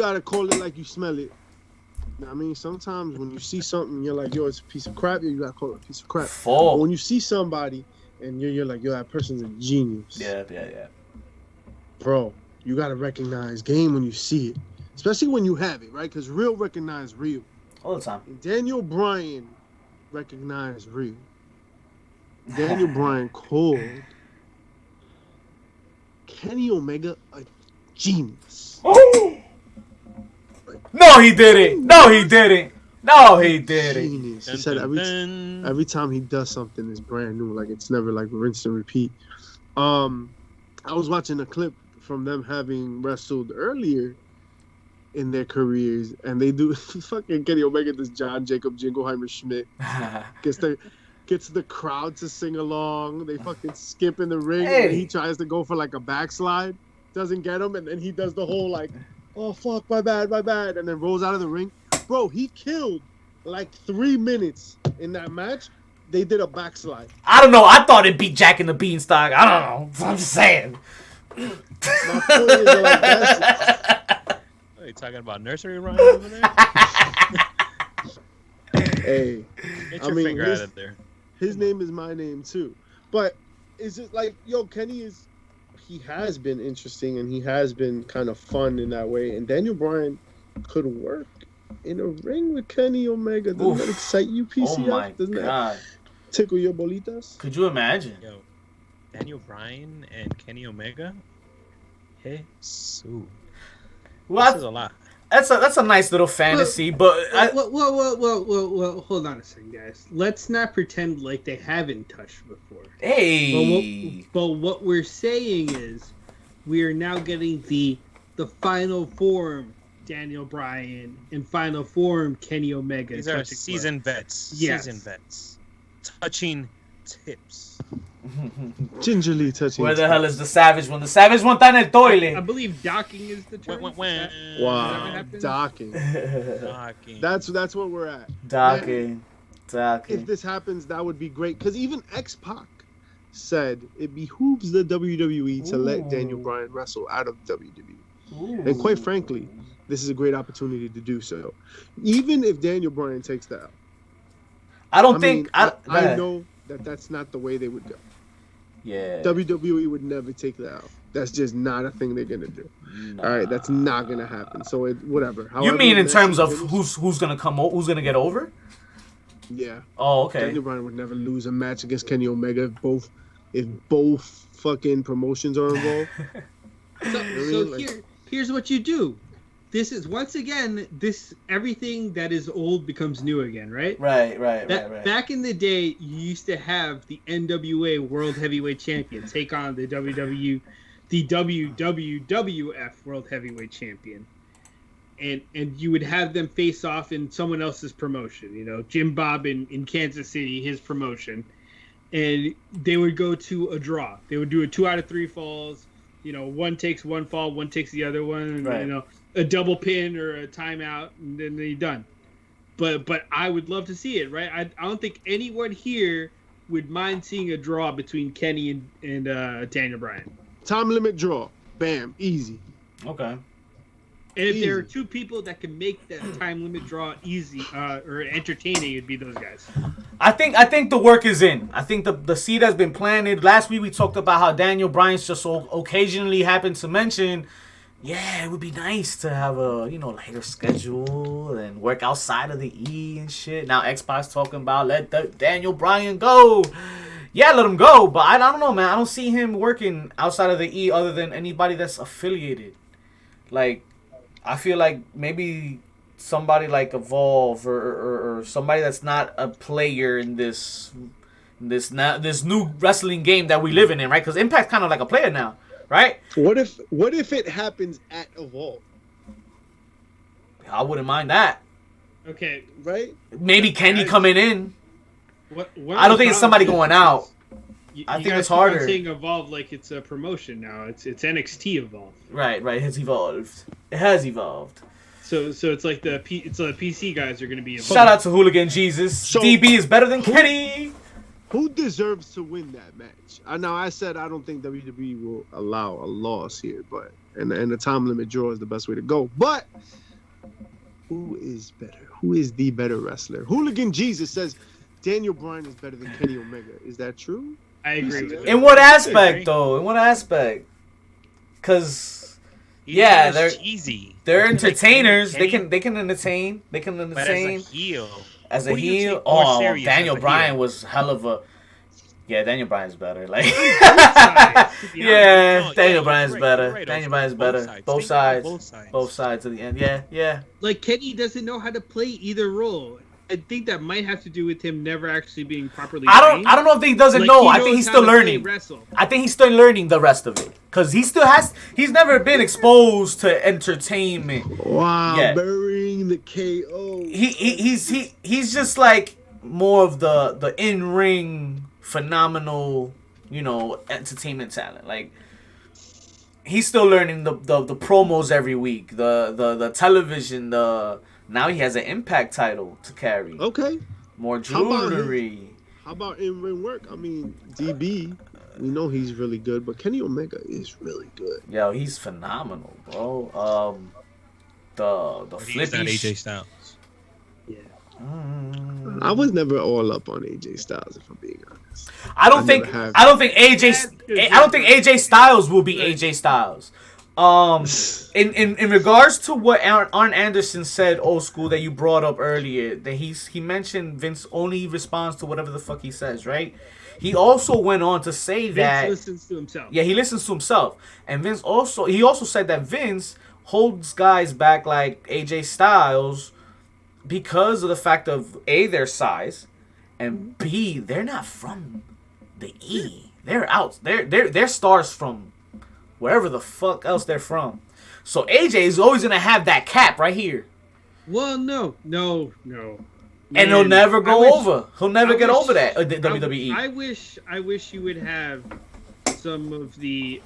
gotta call it like you smell it. I mean, sometimes when you see something, you're like, yo, it's a piece of crap. You gotta call it a piece of crap. But when you see somebody and you're like, yo, that person's a genius. Yeah. Bro, you gotta recognize game when you see it, especially when you have it, right? Because real recognize real. All the time. And Daniel Bryan recognized real. Daniel Bryan called Kenny Omega a genius. Oh! No, he didn't. No, he didn't. No, he didn't. Genius. He said every time he does something, it's brand new. Like, it's never like rinse and repeat. I was watching a clip from them having wrestled earlier in their careers, and they do fucking Kenny Omega, this John Jacob Jingleheimer Schmidt gets the crowd to sing along. They fucking skip in the ring, and he tries to go for like a backslide, doesn't get him, and then he does the whole like, oh fuck, my bad, and then rolls out of the ring. Bro, he killed like 3 minutes in that match. They did a backslide. I don't know. I thought it beat Jack and the Beanstalk. I don't know. I'm just saying. My point is, like, are you talking about nursery rhymes over there? Hey, Get your finger out of there. His name is my name too. But is it like, yo, Kenny he has been interesting and he has been kind of fun in that way. And Daniel Bryan could work in a ring with Kenny Omega. Doesn't that excite you, PCF? Oh my Doesn't God. that tickle your bolitas? Could you imagine? Yo, Daniel Bryan and Kenny Omega? Hey, Sue. Well, this is a lot. That's a nice little fantasy, but Well, hold on a second, guys. Let's not pretend like they haven't touched before. Hey. But what we're saying is, we are now getting the final form Daniel Bryan and final form Kenny Omega. These are seasoned vets. Yes. Seasoned vets. Touching tips. Gingerly touching. Where the hell is the Savage one? The Savage one está en el toilet. I believe docking is the term. Wow, docking. That's what we're at. Docking. If this happens, that would be great. Because even X-Pac said it behooves the WWE to let Daniel Bryan wrestle out of WWE. And quite frankly, this is a great opportunity to do so. Even if Daniel Bryan takes that out. I know that's not the way they would go. Yeah. WWE would never take that out. That's just not a thing they're gonna do. All right, that's not gonna happen. So whatever. However, you mean in terms of who's gonna who's gonna get over? Yeah. Oh, okay. Daniel Bryan would never lose a match against Kenny Omega if both fucking promotions are involved. Here's what you do. This is once again everything that is old becomes new again, right? Right. Back in the day, you used to have the NWA World Heavyweight Champion take on the WWF World Heavyweight Champion, and you would have them face off in someone else's promotion. You know, Jim Bob in Kansas City, his promotion, and they would go to a draw. They would do a 2 out of 3 falls. You know, one takes one fall, one takes the other one, and, you know, a double pin or a timeout, and then they're done. But I would love to see it, right? I don't think anyone here would mind seeing a draw between Kenny and Daniel Bryan. Time limit draw. Bam. Easy. Okay. And if there are two people that can make that time limit draw easy or entertaining, it'd be those guys. I think the work is in. I think the seed has been planted. Last week we talked about how Daniel Bryan's just occasionally happened to mention, yeah, it would be nice to have a lighter schedule and work outside of the E and shit. Now X-Pac's talking about let Daniel Bryan go. Yeah, let him go. But I don't know, man. I don't see him working outside of the E other than anybody that's affiliated. Like, I feel like maybe somebody like Evolve or somebody that's not a player in this new wrestling game that we living in, right? Because Impact's kind of like a player now, right? What if it happens at Evolve? I wouldn't mind that. Okay, right? Maybe Kenny coming in. What I don't think it's somebody going out. I think it's harder. I'm saying Evolve like it's a promotion now. It's NXT Evolve. Right. It's evolved. It has evolved. So it's like the PC guys are going to be involved. Shout out to Hooligan Jesus. DB is better than Kenny. Who deserves to win that match? Now I said I don't think WWE will allow a loss here, but and the time limit draw is the best way to go. But who is better? Who is the better wrestler? Hooligan Jesus says Daniel Bryan is better than Kenny Omega. Is that true? I agree with In that. what aspect, though? In what aspect? Because yeah, they're cheesy. They're entertainers. Kenny, they can entertain. They can but entertain. as a heel. As a Who do you heel, take more oh, serious Daniel as a Bryan heel? was hell of a. Yeah, Daniel Bryan's better. Like, sides, to be yeah, honest. Daniel you're Bryan's right, better. you're right. Daniel Also, Bryan's both better. sides. Both Think about sides. both sides. Both sides to the end. Yeah, yeah. Like Kenny doesn't know how to play either role. I think that might have to do with him never actually being properly trained. I don't know if he doesn't Like, know. he I think knows he's how still to play learning. wrestle. I think he's still learning the rest of it because he's never been exposed to entertainment. Wow, Yeah. burying the KO. He's just like more of the in ring phenomenal, entertainment talent. Like he's still learning the promos every week, the television. Now he has an Impact title to carry. Okay. More How about jewelry. How about in ring work? I mean, DB, we know he's really good, but Kenny Omega is really good. Yo, he's phenomenal, bro. The But he's not flippy. AJ Styles. Yeah. I was never all up on AJ Styles, if I'm being honest. I don't think never have. I don't think AJ Styles will be AJ Styles. In regards to what Arn Anderson said, old school, that you brought up earlier, that he mentioned Vince only responds to whatever the fuck he says, right? He also went on to say that Vince listens to himself. yeah, he listens to himself, and Vince also said that Vince holds guys back like AJ Styles because of the fact of A, their size, and B, they're not from the E. They're out. They're stars from wherever the fuck else they're from. So AJ is always gonna have that cap right here, Well, no. and he'll Man, never I go wish- over. He'll never I get wish- over that WWE. I wish you would have some of the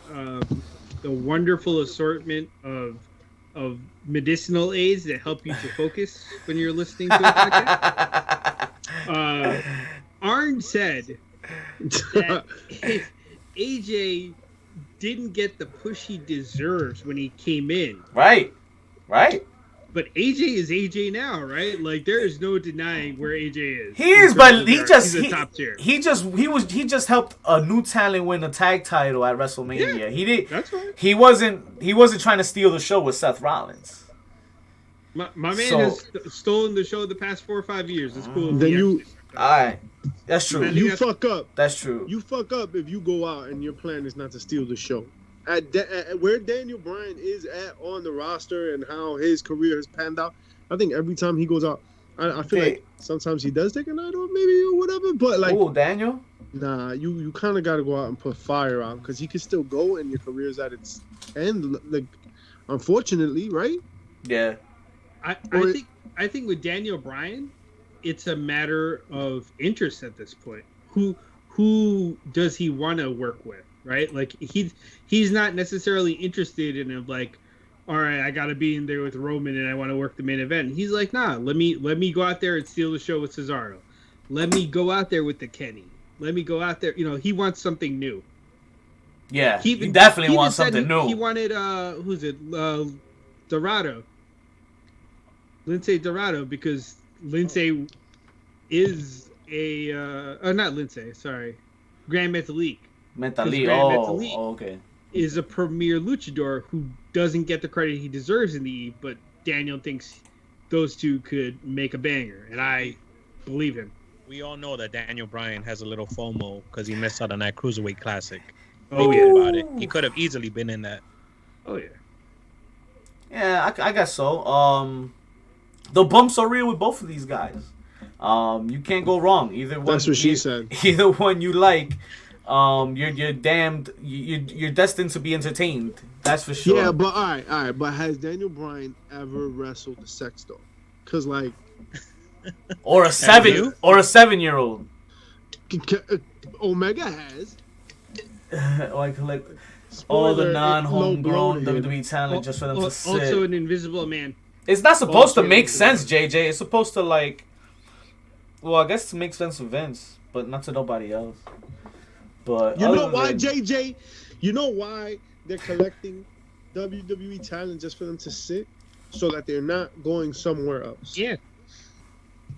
wonderful assortment of medicinal aids that help you to focus when you're listening to a podcast. Arn said that AJ didn't get the push he deserves when he came in. right. But AJ is AJ now, right? Like there is no denying where AJ is. He is, In but terms of he he's just a top tier. he just helped a new talent win a tag title at WrestleMania. Yeah, He did. That's right. He wasn't trying to steal the show with Seth Rollins. My man So- has stolen the show the past 4 or 5 years. It's cool. if Then he you- actually- All right, that's true. Man, You that's- fuck up. That's true. You fuck up if you go out and your plan is not to steal the show. At where Daniel Bryan is at on the roster and how his career has panned out, I think every time he goes out, I feel Hey. like sometimes he does take a night off, maybe or whatever. But like, Ooh, Daniel. nah, you kind of got to go out and put fire out because he can still go and your career's at its end. Like, unfortunately, right? Yeah. I think with Daniel Bryan, it's a matter of interest at this point. Who does he want to work with, right? Like he's not necessarily interested in like, all right, I got to be in there with Roman and I want to work the main event. He's like, nah, let me go out there and steal the show with Cesaro. Let me go out there with the Kenny. Let me go out there. He wants something new. Yeah. He definitely even wants said something new. He wanted who's it? Dorado. Lindsay Dorado, because Lindsay is a not Lindsay, sorry. Grand Metalik Mentally. Grand Oh, Metalik. okay. is a premier luchador who doesn't get the credit he deserves in the E, but Daniel thinks those two could make a banger, and I believe him. We all know that Daniel Bryan has a little FOMO because he missed out on that Cruiserweight Classic. Oh Thinking yeah. about it. He could have easily been in that. Oh yeah. Yeah, I guess so. The bumps are real with both of these guys. You can't go wrong. Either one. That's what she said. Either one you like. You're damned. You're destined to be entertained. That's for sure. Yeah, but all right. But has Daniel Bryan ever wrestled a sex doll? Because like, Or a 7-year-old. Omega has. like all the Spoiler, non-homegrown low blow here. WWE talent just for them to sit. Also an invisible man. It's not supposed to Also make invisible. sense, JJ. It's supposed to like. Well, I guess it makes sense to Vince. but not to nobody else. But You know other why, than- JJ? You know why they're collecting WWE talent just for them to sit, so that they're not going somewhere else. Yeah.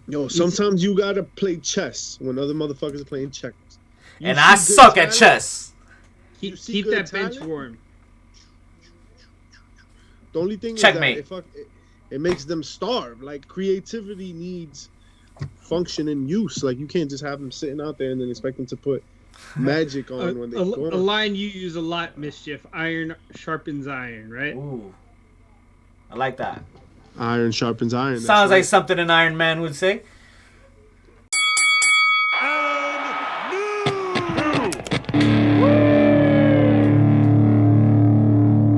Yo, sometimes you gotta play chess when other motherfuckers are playing checkers. You And see I good suck at talent, chess. you see Keep good that bench talent, warm. The only thing Checkmate. is that it makes them starve. Like, creativity needs function and use. Like, you can't just have them sitting out there and then expect them to put magic on when they A go. line you use a lot, Mischief. Iron sharpens iron, right? Ooh, I like that. Iron sharpens iron. that's Sounds right. like something an Iron Man would say.